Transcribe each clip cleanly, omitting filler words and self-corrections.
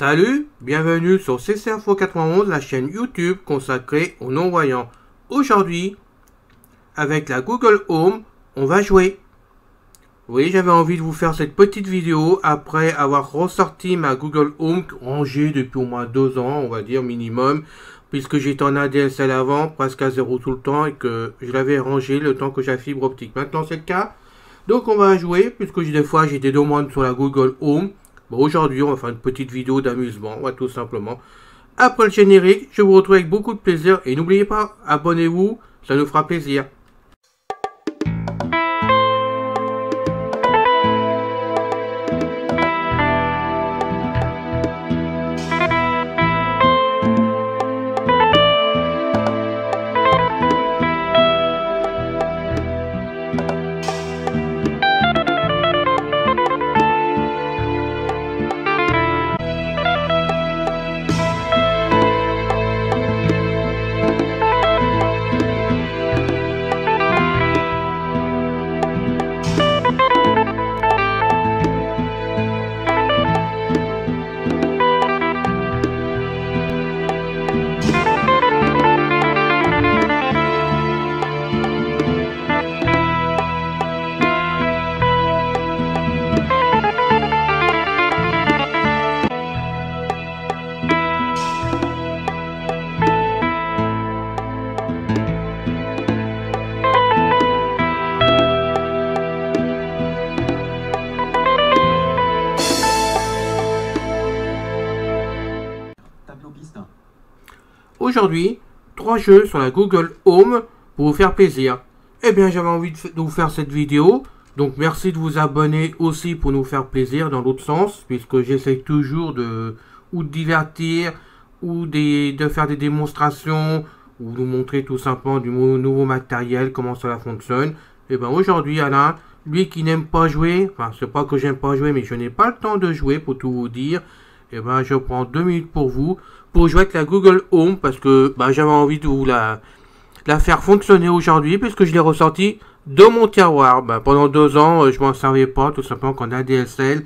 Salut, bienvenue sur CCinfo 91, la chaîne YouTube consacrée aux non-voyants. Aujourd'hui, avec la Google Home, on va jouer. Oui, j'avais envie de vous faire cette petite vidéo après avoir ressorti ma Google Home rangée depuis au moins 2 ans, on va dire minimum, puisque j'étais en ADSL avant, presque à 0 tout le temps, et que je l'avais rangée le temps que j'ai la fibre optique. Maintenant, c'est le cas. Donc, on va jouer, puisque des fois, j'ai des demandes sur la Google Home. Bon, aujourd'hui, on va faire une petite vidéo d'amusement, tout simplement. Après le générique, je vous retrouve avec beaucoup de plaisir. Et n'oubliez pas, abonnez-vous, ça nous fera plaisir. Aujourd'hui, 3 jeux sur la Google Home pour vous faire plaisir. Eh bien, j'avais envie de vous faire cette vidéo. Donc, merci de vous abonner aussi pour nous faire plaisir dans l'autre sens. Puisque j'essaie toujours de divertir ou de faire des démonstrations ou vous montrer tout simplement du nouveau matériel, comment cela fonctionne. Eh bien, aujourd'hui, Alain, lui qui n'aime pas jouer, enfin, c'est pas que j'aime pas jouer, mais je n'ai pas le temps de jouer pour tout vous dire. Eh ben, je prends 2 minutes pour vous, pour jouer avec la Google Home, parce que j'avais envie de vous la faire fonctionner aujourd'hui, puisque je l'ai ressorti de mon tiroir. Pendant 2 ans, je m'en servais pas, tout simplement qu'en ADSL,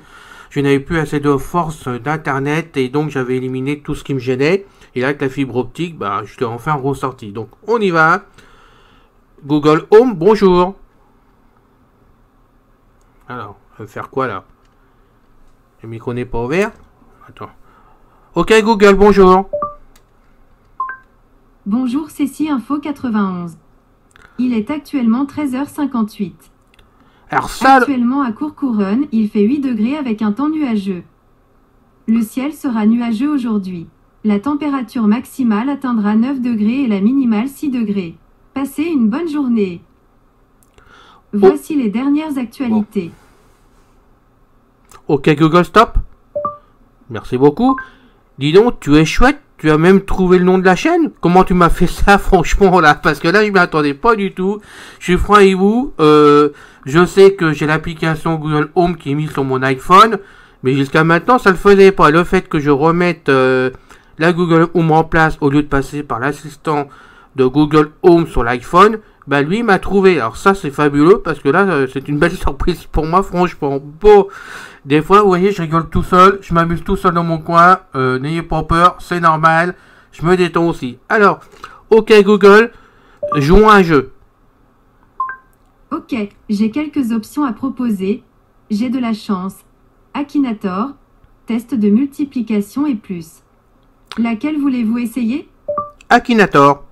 je n'avais plus assez de force d'internet, et donc j'avais éliminé tout ce qui me gênait. Et là, avec la fibre optique, je l'ai enfin ressorti. Donc, on y va. Google Home, bonjour. Alors, on va faire quoi là? Le micro n'est pas ouvert. Attends. Ok Google, bonjour. Bonjour, c'est CCinfo 91. Il est actuellement 13h58. Alors ça... Actuellement à Courcouronnes, il fait 8 degrés avec un temps nuageux. Le ciel sera nuageux aujourd'hui. La température maximale atteindra 9 degrés et la minimale 6 degrés. Passez une bonne journée. Voici les dernières actualités. Ok Google, stop. Merci beaucoup. Dis donc, tu es chouette, tu as même trouvé le nom de la chaîne. Comment tu m'as fait ça, franchement, là? Parce que là, je m'y attendais pas du tout. Je suis franc avec vous. Je sais que j'ai l'application Google Home qui est mise sur mon iPhone. Mais jusqu'à maintenant, ça le faisait pas. Le fait que je remette la Google Home en place au lieu de passer par l'assistant de Google Home sur l'iPhone, lui m'a trouvé. Alors ça, c'est fabuleux parce que là, c'est une belle surprise pour moi, franchement. Bon, des fois, vous voyez, je rigole tout seul, je m'amuse tout seul dans mon coin. N'ayez pas peur, c'est normal. Je me détends aussi. Alors, ok Google, jouons à un jeu. Ok, j'ai quelques options à proposer. J'ai de la chance. Akinator, test de multiplication et plus. Laquelle voulez-vous essayer? Akinator.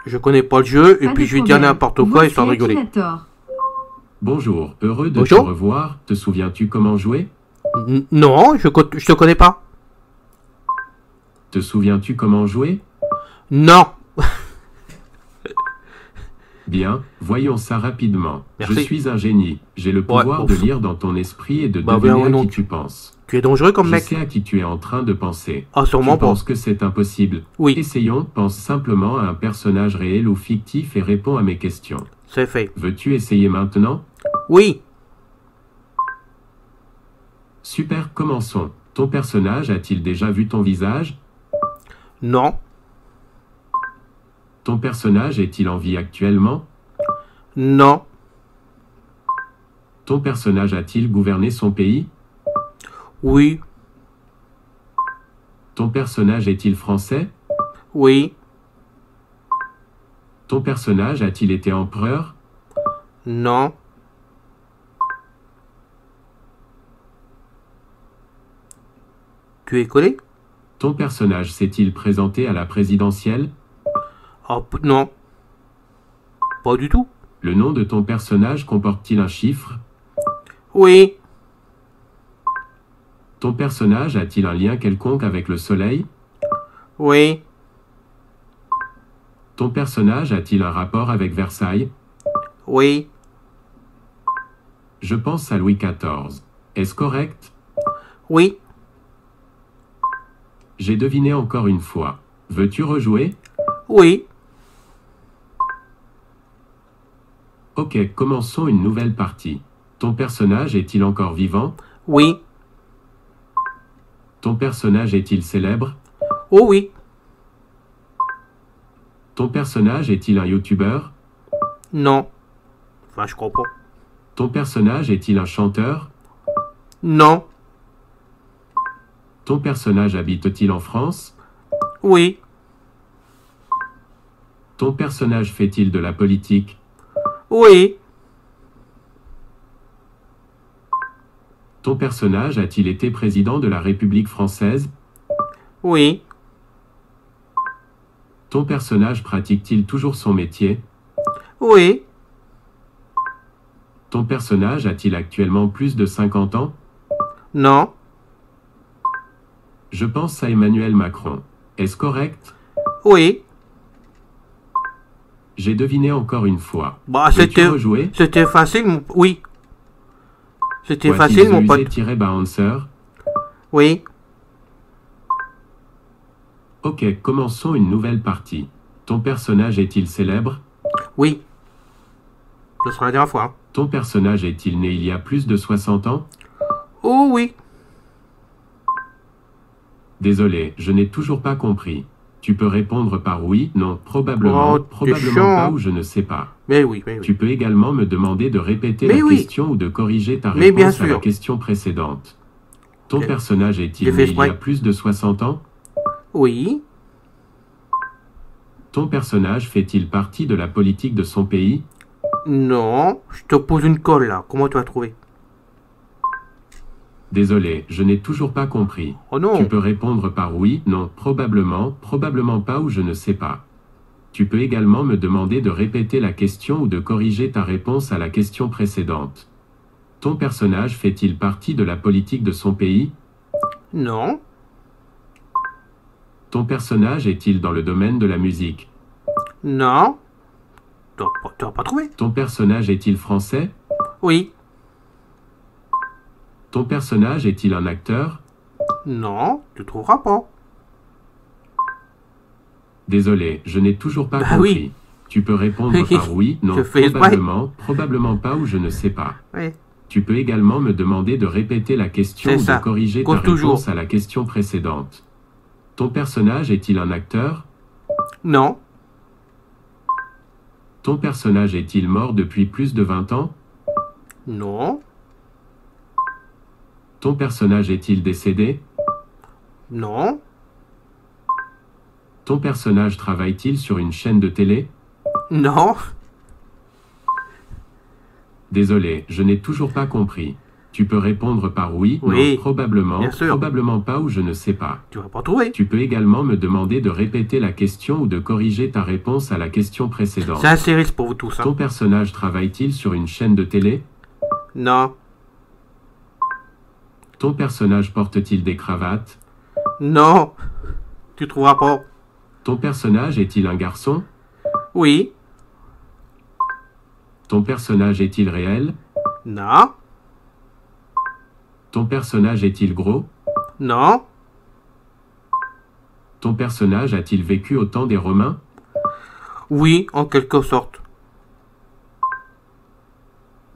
Je connais pas le jeu, et puis je vais dire n'importe quoi histoire de rigoler. Akinator. Bonjour, heureux de te revoir. Te souviens-tu comment jouer? Non, je te connais pas. Te souviens-tu comment jouer? Non. Bien, voyons ça rapidement. Merci. Je suis un génie. J'ai le pouvoir de lire dans ton esprit et de deviner à qui tu penses. Tu es dangereux comme mec. Je sais à qui tu es en train de penser. Ah, sûrement tu pas. penses que c'est impossible. Oui. Essayons, pense simplement à un personnage réel ou fictif et réponds à mes questions. C'est fait. Veux-tu essayer maintenant? Oui. Super, commençons. Ton personnage a-t-il déjà vu ton visage? Non. Ton personnage est-il en vie actuellement? Non. Ton personnage a-t-il gouverné son pays? Oui. Ton personnage est-il français? Oui. Ton personnage a-t-il été empereur? Non. Tu es collé? Ton personnage s'est-il présenté à la présidentielle? Oh, non. Pas du tout. Le nom de ton personnage comporte-t-il un chiffre? Oui. Ton personnage a-t-il un lien quelconque avec le soleil? Oui. Ton personnage a-t-il un rapport avec Versailles? Oui. Je pense à Louis XIV. Est-ce correct? Oui. J'ai deviné encore une fois. Veux-tu rejouer? Oui. Ok, commençons une nouvelle partie. Ton personnage est-il encore vivant? Oui. Ton personnage est-il célèbre? Oh oui. Ton personnage est-il un youtubeur? Non. Enfin, je crois pas. Ton personnage est-il un chanteur? Non. Ton personnage habite-t-il en France? Oui. Ton personnage fait-il de la politique? Oui. Ton personnage a-t-il été président de la République française? Oui. Ton personnage pratique-t-il toujours son métier? Oui. Ton personnage a-t-il actuellement plus de 50 ans? Non. Je pense à Emmanuel Macron. Est-ce correct? Oui. J'ai deviné encore une fois. Bah, Veux-tu rejouer? C'était facile, mon... Oui. C'était What facile, is mon the pote. user-bouncer? Oui. Ok, commençons une nouvelle partie. Ton personnage est-il célèbre? Oui. Ce sera la dernière fois. Hein. Ton personnage est-il né il y a plus de 60 ans? Oh oui. Désolé, je n'ai toujours pas compris. Tu peux répondre par oui, non, probablement, Oh, probablement pas ou je ne sais pas. Mais oui, mais oui. Tu peux également me demander de répéter Mais la oui. question ou de corriger ta Mais bien réponse à la sûr. question précédente. Ton Ok. personnage est-il J'ai né fait il y exprès. a plus de 60 ans? Oui. Ton personnage fait-il partie de la politique de son pays? Non. Je te pose une colle, là. Comment tu as trouvé? Désolé, je n'ai toujours pas compris. Oh non. Tu peux répondre par oui, non, probablement, probablement pas ou je ne sais pas. Tu peux également me demander de répéter la question ou de corriger ta réponse à la question précédente. Ton personnage fait-il partie de la politique de son pays? Non. Ton personnage est-il dans le domaine de la musique? Non. Tu n'as pas trouvé? Ton personnage est-il français? Oui. Ton personnage est-il un acteur? Non. Tu trouveras pas. Désolé, je n'ai toujours pas Bah compris. oui. Tu peux répondre par oui, non, Je fais probablement, probablement pas ou je ne sais pas. Oui. Tu peux également me demander de répéter la question C'est ou ça. de corriger ta Comme toujours. réponse à la question précédente. Ton personnage est-il un acteur? Non. Ton personnage est-il mort depuis plus de 20 ans? Non. Ton personnage est-il décédé? Non. Ton personnage travaille-t-il sur une chaîne de télé? Non. Désolé, je n'ai toujours pas compris. Tu peux répondre par oui, Oui, non, probablement, bien sûr. probablement pas ou je ne sais pas. Tu vas pas trouver. Tu peux également me demander de répéter la question ou de corriger ta réponse à la question précédente. C'est un série pour vous tous. Hein. Ton personnage travaille-t-il sur une chaîne de télé? Non. Ton personnage porte-t-il des cravates? Non. Tu trouveras pas. Ton personnage est-il un garçon? Oui. Ton personnage est-il réel? Non. Ton personnage est-il gros? Non. Ton personnage a-t-il vécu au temps des Romains? Oui, en quelque sorte.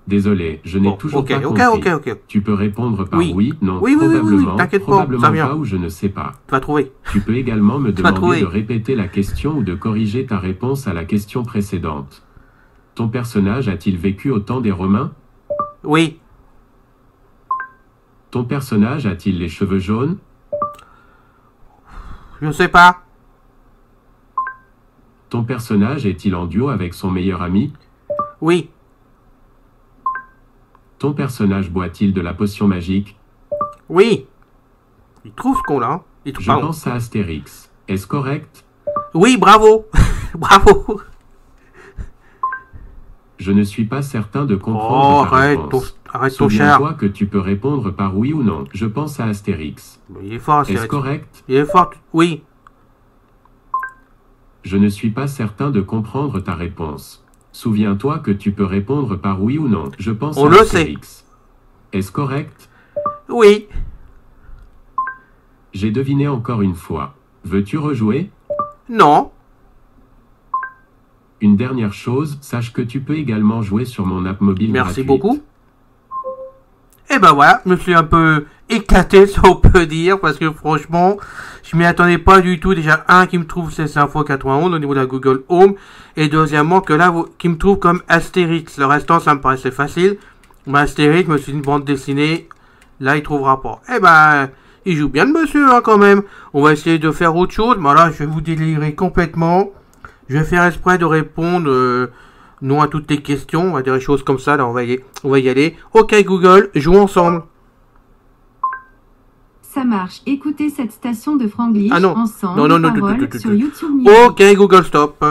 Désolé, je n'ai Bon, toujours ok, pas ok, compris. ok. Tu peux répondre par Oui. oui, non, Oui, probablement, t'inquiète pas, probablement ça vient. pas ou je ne sais pas. Tu vas trouver. Tu peux également me Tu vas demander trouver. de répéter la question ou de corriger ta réponse à la question précédente. Ton personnage a-t-il vécu au temps des Romains? Oui. Ton personnage a-t-il les cheveux jaunes? Je sais pas. Ton personnage est-il en duo avec son meilleur ami? Oui. Ton personnage boit-il de la potion magique? Oui. Il trouve ce qu'on a. Il trouve Je pense à Astérix. Est-ce correct? Oui, bravo. Bravo. Je ne suis pas certain de comprendre ta réponse. Arrête ton cher. Souviens-toi que tu peux répondre par oui ou non. Je pense à Astérix. Il est fort, Est-ce correct? Il est fort, oui. Je ne suis pas certain de comprendre ta réponse. Souviens-toi que tu peux répondre par oui ou non. Je pense On à le Astérix. Est-ce correct? Oui. J'ai deviné encore une fois. Veux-tu rejouer? Non. Une dernière chose, sache que tu peux également jouer sur mon app mobile Merci gratuite. beaucoup. Et ben voilà, je me suis un peu éclaté, si on peut dire, parce que franchement, je m'y attendais pas du tout. Déjà, qui me trouve CC Info 91 au niveau de la Google Home, et deuxièmement, que là, qui me trouve comme Astérix. Le restant, ça me paraissait facile. Mais Astérix, je me suis dit, une bande dessinée, là, il trouvera pas. Eh ben, il joue bien le monsieur, hein, quand même. On va essayer de faire autre chose, mais là, je vais vous délirer complètement. Je vais faire exprès de répondre non à toutes les questions. On va dire des choses comme ça. Là, on va y aller. Ok, Google, jouons ensemble. Ça marche. Écoutez cette station de Franglish Ah non. ensemble. Non, Parole sur YouTube Music. Ok, Google, stop.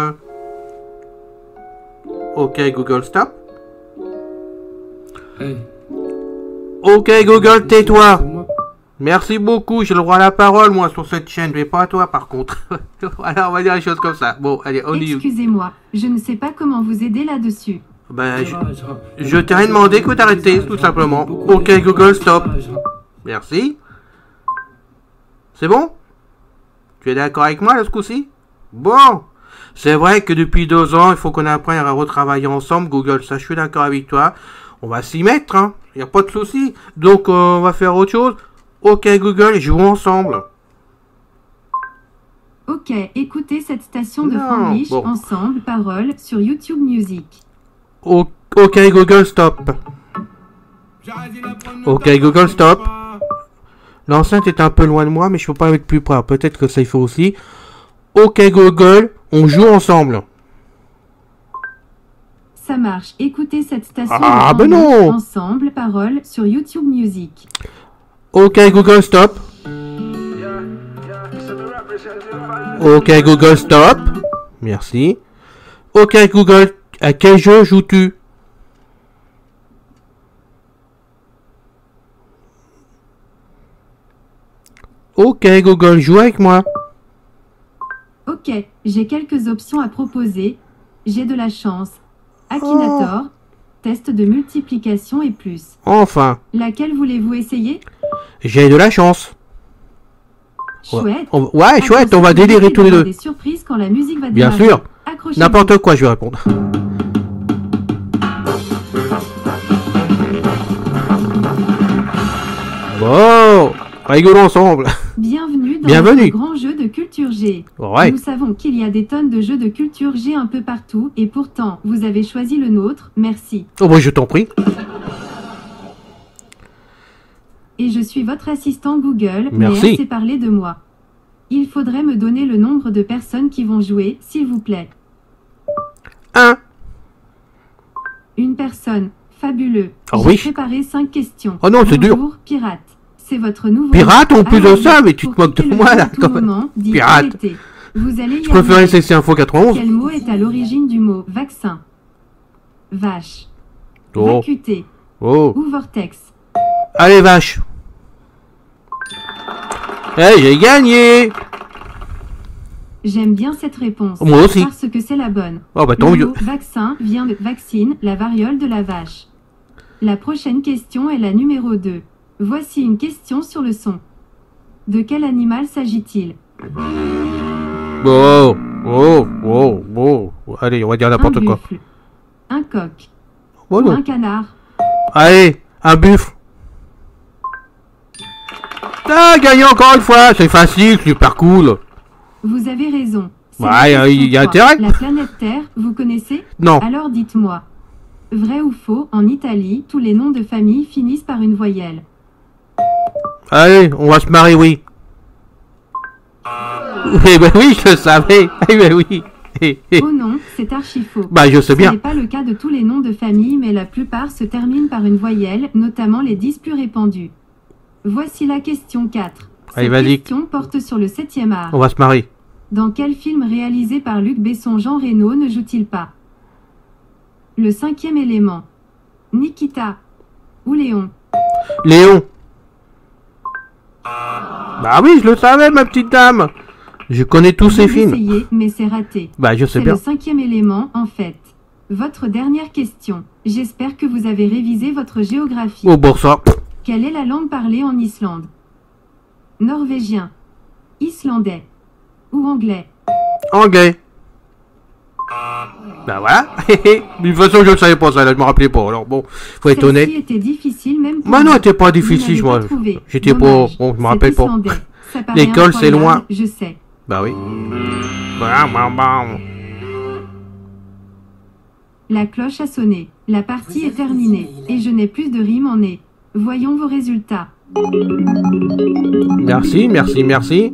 Ok, Google, stop. Hey. Ok, Google, tais-toi. Merci beaucoup, j'ai le droit à la parole, moi, sur cette chaîne, mais pas à toi, par contre. Alors, on va dire les choses comme ça. Bon, allez, on y va. Excusez-moi, je ne sais pas comment vous aider là-dessus. Ben, je t'ai rien demandé que d'arrêter, tout simplement. Ok, Google, stop. Merci. C'est bon? Tu es d'accord avec moi, là, ce coup-ci? Bon. C'est vrai que depuis 2 ans, il faut qu'on apprenne à retravailler ensemble, Google, ça, je suis d'accord avec toi. On va s'y mettre, hein. Il n'y a pas de souci. Donc, on va faire autre chose. Ok, Google, jouons ensemble. Ok, écoutez cette station de Non, Franglish bon. ensemble. Parole sur YouTube Music. Ok, Google, stop. Ok, Google, stop. L'enceinte est un peu loin de moi, mais je peux pas mettre plus près. Peut-être que ça il faut aussi. Ok, Google, on joue ensemble. Ça marche. Écoutez cette station Ah, de ben Franglish non. ensemble. Parole sur YouTube Music. Ok, Google, stop. Ok, Google, stop. Merci. Ok, Google, à quel jeu joues-tu? Ok, Google, joue avec moi. Ok, j'ai quelques options à proposer. J'ai de la chance. Akinator, test de multiplication et plus. Enfin, Laquelle voulez-vous essayer? j'ai de la chance. Chouette. Ouais, chouette, on va délirer tous les deux. Des surprises quand la musique va Bien démarrer. sûr. Accrochez-vous. N'importe quoi, je vais répondre. Bon, rigolons ensemble. Bienvenue dans Bienvenue. notre grand jeu de culture G. Ouais. Nous savons qu'il y a des tonnes de jeux de culture G un peu partout et pourtant, vous avez choisi le nôtre, merci. Oh, bah, je t'en prie. Et je suis votre assistant Google, Merci. mais assez parlé de moi. Il faudrait me donner le nombre de personnes qui vont jouer, s'il vous plaît. 1. Une personne. Fabuleux. Ah J'ai oui. préparé 5 questions. Oh non, c'est dur. Bonjour, pirate. C'est votre nouveau... Pirate, en plus de Alors, ça, mais tu te pour moques de quitter le moi, jeu là, à tout quand même. moment, dites Pirate. arrêtez. Vous allez y Je préférais arriver. CC Info 91. Quel mot est à l'origine du mot vaccin? Vache. Oh. Vacuité. Oh. Ou vortex. Allez, vache. Eh, j'ai gagné. J'aime bien cette réponse. Moi aussi. Parce que c'est la bonne. Oh, bah, tant Le mieux. mot vaccin vient de vaccine, la variole de la vache. La prochaine question est la numéro 2. Voici une question sur le son. De quel animal s'agit-il? Oh, oh, oh, oh. Allez, on va dire Un n'importe quoi. buffle, un coq Oh ou non. un canard? Allez, un buffle. Ah, gagné encore une fois. C'est facile, super cool. Vous avez raison. C'est Ouais, la question il y a 3. intérêt. La planète Terre, vous connaissez? Non. Alors dites-moi. Vrai ou faux, en Italie, tous les noms de famille finissent par une voyelle. Allez, on va se marier, oui. Eh ben oui, je le savais. Eh ben oui. Oh non, c'est archi faux. Bah, je sais Ce bien. n'est pas le cas de tous les noms de famille, mais la plupart se terminent par une voyelle, notamment les 10 plus répandus. Voici la question 4. Allez, Cette vas-y. question porte sur le 7e art. On va se marier. Dans quel film réalisé par Luc Besson Jean Reno ne joue-t-il pas? Le 5e élément. Nikita. Ou Léon. Léon. Bah oui, je le savais, ma petite dame. Je connais tous ces Vous films. essayez, mais c'est raté. Bah, je sais C'est bien. le 5e élément, en fait. Votre dernière question. J'espère que vous avez révisé votre géographie. Oh, bon, ça. Quelle est la langue parlée en Islande? Norvégien. Islandais. Ou anglais? Anglais. Bah voilà. De toute façon, je ne savais pas ça, là, je me rappelais pas. Alors bon, faut être honnête. Celle-ci était difficile même pour Bah non, vous. c'était pas Vous difficile, n'avez moi. pas trouvé. J'étais pas. Dommage. Bon, je me C'est rappelle pas. islandais. Ça paraît L'école, c'est incroyable, loin. Je sais. Bah oui. Bam, bam, bam. La cloche a sonné. La partie est terminée. Et je n'ai plus de rime en nez. Voyons vos résultats. Merci, merci, merci.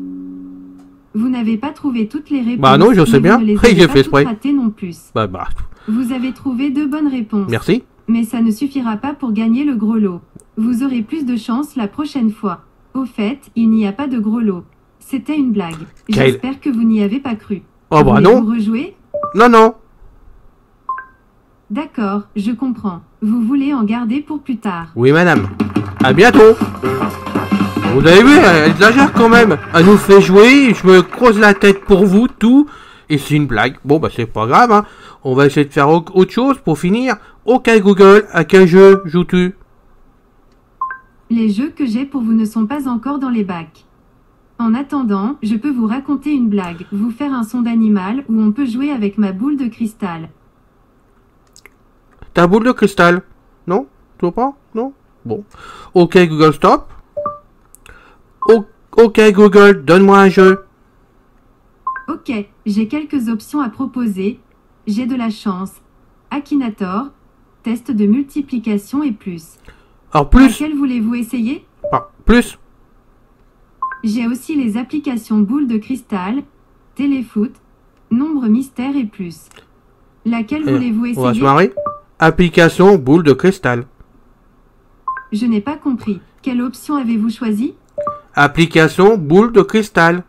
Vous n'avez pas trouvé toutes les réponses. Bah non, je sais mais bien. Vous ne les Hey, avez j'ai pas fait toutes exprès. ratées non plus. Bah, Vous avez trouvé 2 bonnes réponses. merci. Mais ça ne suffira pas pour gagner le gros lot. Vous aurez plus de chance la prochaine fois. Au fait, il n'y a pas de gros lot. C'était une blague. Quel- J'espère que vous n'y avez pas cru. Oh bah non. Voulez-vous rejouer? Non, non. D'accord, je comprends. Vous voulez en garder pour plus tard. Oui, madame. À bientôt. Vous avez vu, elle exagère quand même. Elle nous fait jouer, je me creuse la tête pour vous, tout. Et c'est une blague. Bon, bah c'est pas grave, hein. On va essayer de faire autre chose pour finir. Ok, Google, à quel jeu joues-tu? Les jeux que j'ai pour vous ne sont pas encore dans les bacs. En attendant, je peux vous raconter une blague, vous faire un son d'animal ou on peut jouer avec ma boule de cristal. Ta boule de cristal? Non? Tu vois pas? Non? Bon. Ok, Google, stop. Ok, Google, donne-moi un jeu. Ok, j'ai quelques options à proposer. J'ai de la chance. Akinator, test de multiplication et plus. Alors, plus. Laquelle voulez-vous essayer? Plus. J'ai aussi les applications boule de cristal, téléfoot, nombre mystère et plus. Laquelle voulez-vous On va se essayer? marrer. Application boule de cristal. Je n'ai pas compris. Quelle option avez-vous choisi? Application boule de cristal.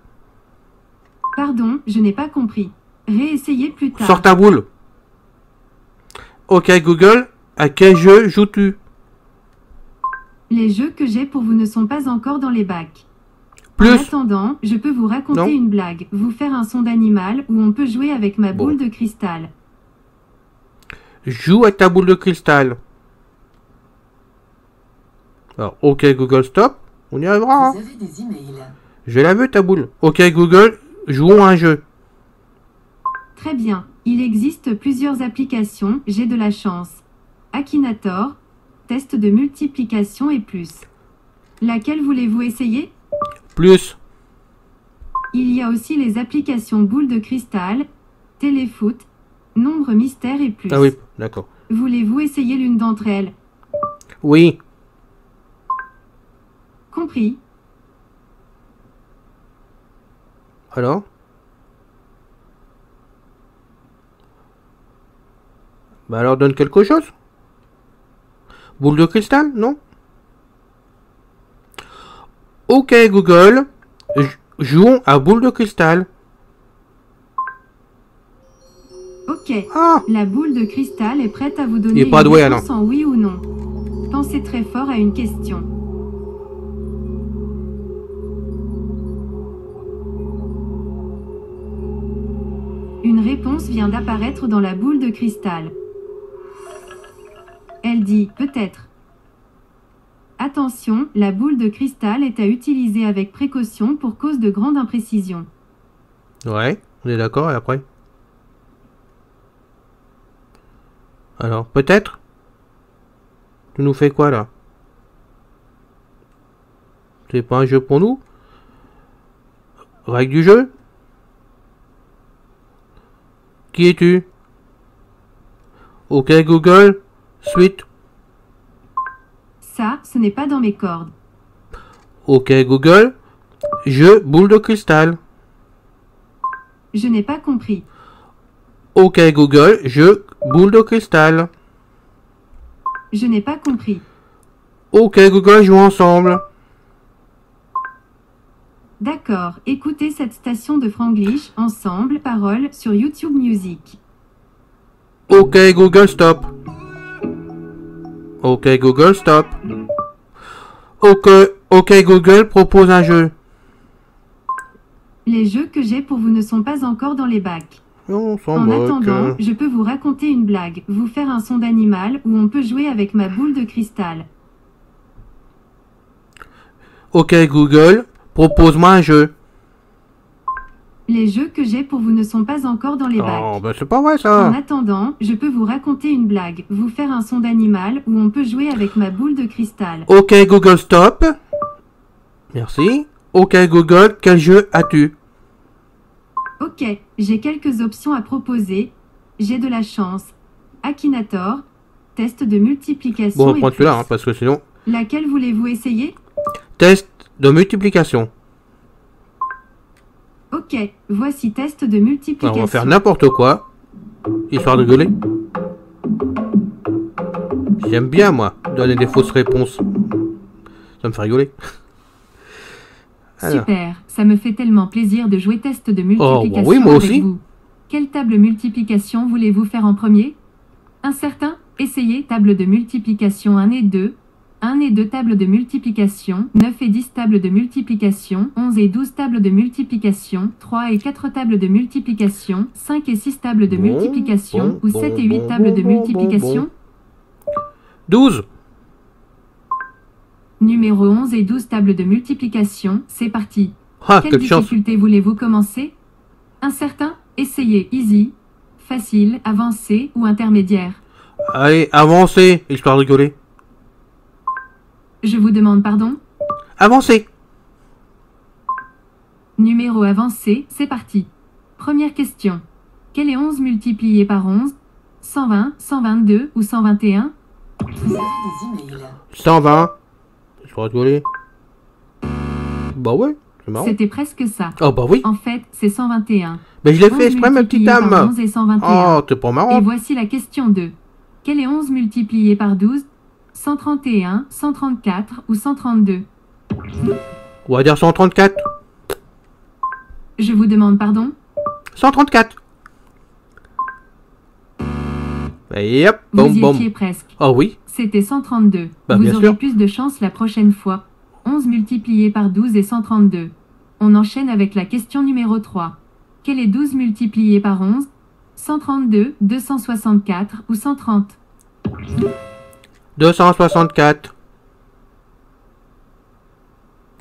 Pardon, je n'ai pas compris. Réessayez plus tard. Sors ta boule. Ok, Google, à quel jeu joues-tu? Les jeux que j'ai pour vous ne sont pas encore dans les bacs. En Plus. attendant, je peux vous raconter Non. une blague, vous faire un son d'animal ou on peut jouer avec ma Bon. boule de cristal. Joue avec ta boule de cristal. Alors, ok, Google, stop. On y arrivera. Hein. Vous avez des emails. Je la veux, ta boule. Ok, Google, jouons à un jeu. Très bien. Il existe plusieurs applications, j'ai de la chance. Akinator, test de multiplication et plus. Laquelle voulez-vous essayer? Plus. Il y a aussi les applications boule de cristal, téléfoot, nombre mystère et plus. Ah oui, d'accord. Voulez-vous essayer l'une d'entre elles? Oui. Compris. Alors? Bah alors donne quelque chose. Boule de cristal, non? Ok, Google, jouons à boule de cristal. Ok. Ah, La boule de cristal est prête à vous donner Il est pas une doué, réponse en oui ou non. Pensez très fort à une question. Une réponse vient d'apparaître dans la boule de cristal. Elle dit « peut-être ». Attention, la boule de cristal est à utiliser avec précaution pour cause de grande imprécision. ouais, on est d'accord, et après? Alors, peut-être? Tu nous fais quoi, là? C'est pas un jeu pour nous? Règle du jeu? Qui es-tu? Ok, Google, suite. Ça, ce n'est pas dans mes cordes. Ok, Google, jeu boule de cristal. Je n'ai pas compris. Ok Google, jeu boule de cristal. Je n'ai pas compris. Ok Google, jouons ensemble. D'accord, écoutez cette station de Franglish ensemble, paroles sur YouTube Music. Ok Google, stop. Ok Google, stop. Ok Google, propose un jeu. Les jeux que j'ai pour vous ne sont pas encore dans les bacs. On s'en En moque. attendant, je peux vous raconter une blague, vous faire un son d'animal ou on peut jouer avec ma boule de cristal. Ok Google, propose-moi un jeu. Les jeux que j'ai pour vous ne sont pas encore dans les bacs. Oh, ben c'est pas vrai En ça. attendant, je peux vous raconter une blague, vous faire un son d'animal ou on peut jouer avec ma boule de cristal. Ok Google, stop. Merci. Ok Google, quel jeu as-tu? Ok, j'ai quelques options à proposer. J'ai de la chance. Akinator, test de multiplication Bon, on va et prendre plus. celui-là, hein, parce que sinon... Laquelle voulez-vous essayer? Test de multiplication. Ok, voici test de Alors, multiplication. on va faire n'importe quoi, histoire de rigoler. J'aime bien, moi, donner des fausses réponses. Ça me fait rigoler. Alors. Super, ça me fait tellement plaisir de jouer test de multiplication bah oui, moi avec aussi. vous. Quelle table multiplication voulez-vous faire en premier? Incertain? Essayez table de multiplication 1 et 2. 1 et 2 tables de multiplication, 9 et 10 tables de multiplication, 11 et 12 tables de multiplication, 3 et 4 tables de multiplication, 5 et 6 tables de multiplication, ou 7 et 8 tables de multiplication. 12. Numéro 11 et 12 tables de multiplication, c'est parti. Ah, Quelle quelle chance. difficulté voulez-vous commencer? Incertain? Essayez easy, facile, avancé ou intermédiaire. Allez, avancez, histoire de rigoler. Je vous demande pardon? Avancez. Numéro avancé, c'est parti. Première question. Quel est 11 multiplié par 11? 120, 122 ou 121? 120. Histoire de rigoler. Bah ouais, c'est marrant. C'était presque ça. Oh bah oui. En fait, c'est 121. Mais je l'ai 11 fait exprès, ma petite multiplié par dame. 11 et 121. Oh, t'es pas Et marrant. voici la question 2. Quel est 11 multiplié par 12? 131, 134 ou 132? On va dire 134. Je vous demande pardon? 134. Et hop, Vous boum, y boum. étiez presque. Oh oui. C'était 132. Bah, Vous bien aurez sûr. plus de chance la prochaine fois. 11 multiplié par 12 et 132. On enchaîne avec la question numéro 3. Quel est 12 multiplié par 11? 132, 264 ou 130? 264.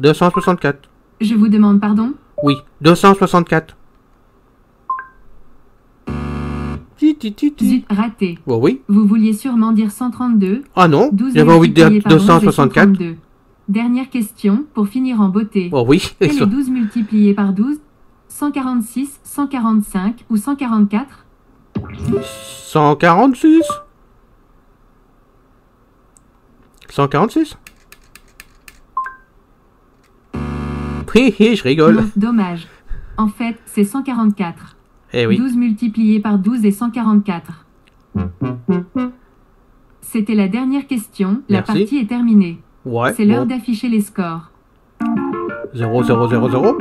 264. Je vous demande pardon? Oui, 264. Ti. Zut, raté. Oh oui. Vous vouliez sûrement dire 132. Ah non, 12 j'avais envie de dire multiplié par 11 et 264. 132. Dernière question, pour finir en beauté. Oh oui. Quel est 12 multiplié par 12? 146, 145 ou 144? 146. 146. Je rigole. Non, dommage. En fait, c'est 144. Eh oui. 12 multiplié par 12 est 144. C'était la dernière question. La Merci. partie est terminée. Ouais. C'est l'heure bon. d'afficher les scores. 0, 0, 0, 0.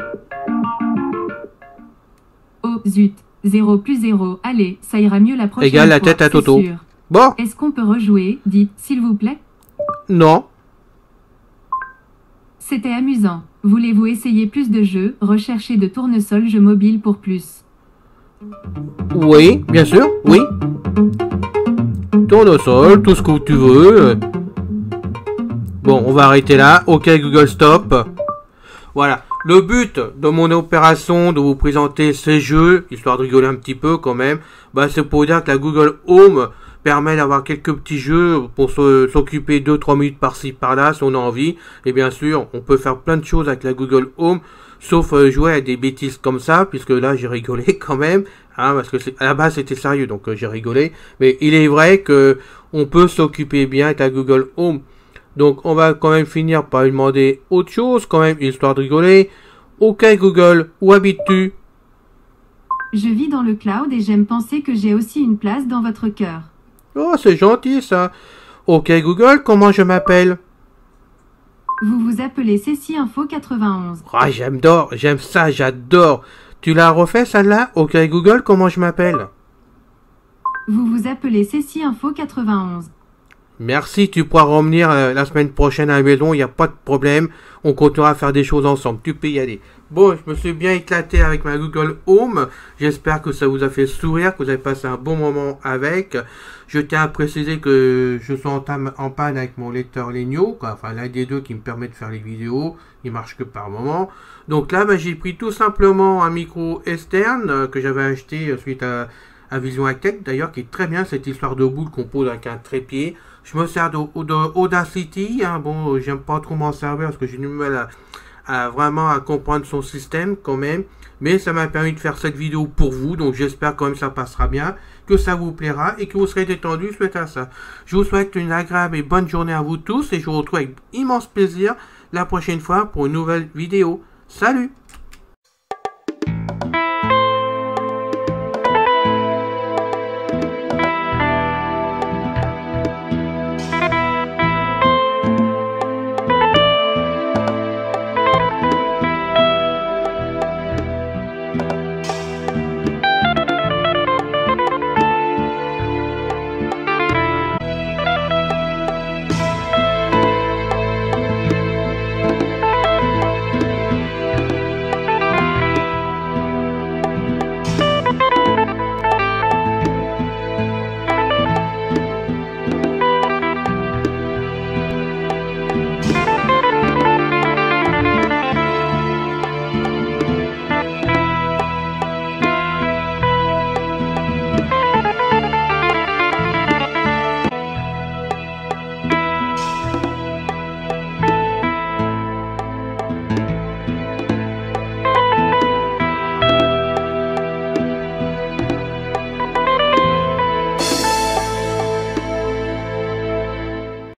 Oh, zut. 0 plus 0. Allez, ça ira mieux la prochaine Égale la fois, tête à c'est Toto. sûr. Bon, Est-ce qu'on peut rejouer? Dites, s'il vous plaît. non. C'était amusant. Voulez-vous essayer plus de jeux? Recherchez de tournesol jeux mobiles pour plus. Oui, bien sûr, oui. Tournesol, tout ce que tu veux. Bon, on va arrêter là. Ok, Google, stop. Voilà. Le but de mon opération de vous présenter ces jeux, histoire de rigoler un petit peu quand même, bah, c'est pour dire que la Google Home permet d'avoir quelques petits jeux pour s'occuper 2-3 minutes par-ci par-là si on a envie. Et bien sûr, on peut faire plein de choses avec la Google Home, sauf jouer à des bêtises comme ça, puisque là j'ai rigolé quand même, hein, parce que à la base c'était sérieux, donc j'ai rigolé. Mais il est vrai que on peut s'occuper bien avec la Google Home. Donc on va quand même finir par lui demander autre chose, quand même, histoire de rigoler. Ok Google, où habites-tu? Je vis dans le cloud et j'aime penser que j'ai aussi une place dans votre cœur. Oh, c'est gentil ça. Ok Google, comment je m'appelle? Vous vous appelez Ceci Info 91. Ah, j'aime ça, j'adore. Tu l'as refait celle-là? Ok Google, comment je m'appelle? Vous vous appelez Ceci Info 91. Merci, tu pourras revenir la semaine prochaine à la maison, il n'y a pas de problème. On continuera à faire des choses ensemble, tu peux y aller. Bon, je me suis bien éclaté avec ma Google Home. J'espère que ça vous a fait sourire, que vous avez passé un bon moment avec. Je tiens à préciser que je suis en panne avec mon lecteur Legno, quoi. Enfin l'un des deux qui me permet de faire les vidéos. Il marche que par moment. Donc là, j'ai pris tout simplement un micro externe que j'avais acheté suite à Vision Hightech, d'ailleurs, qui est très bien, cette histoire de boule qu'on pose avec un trépied. Je me sers d'Audacity, hein. Bon, j'aime pas trop m'en servir parce que j'ai du mal à vraiment à comprendre son système quand même. Mais ça m'a permis de faire cette vidéo pour vous, donc j'espère quand même que ça passera bien, que ça vous plaira et que vous serez détendus suite à ça. Je vous souhaite une agréable et bonne journée à vous tous et je vous retrouve avec immense plaisir la prochaine fois pour une nouvelle vidéo. Salut!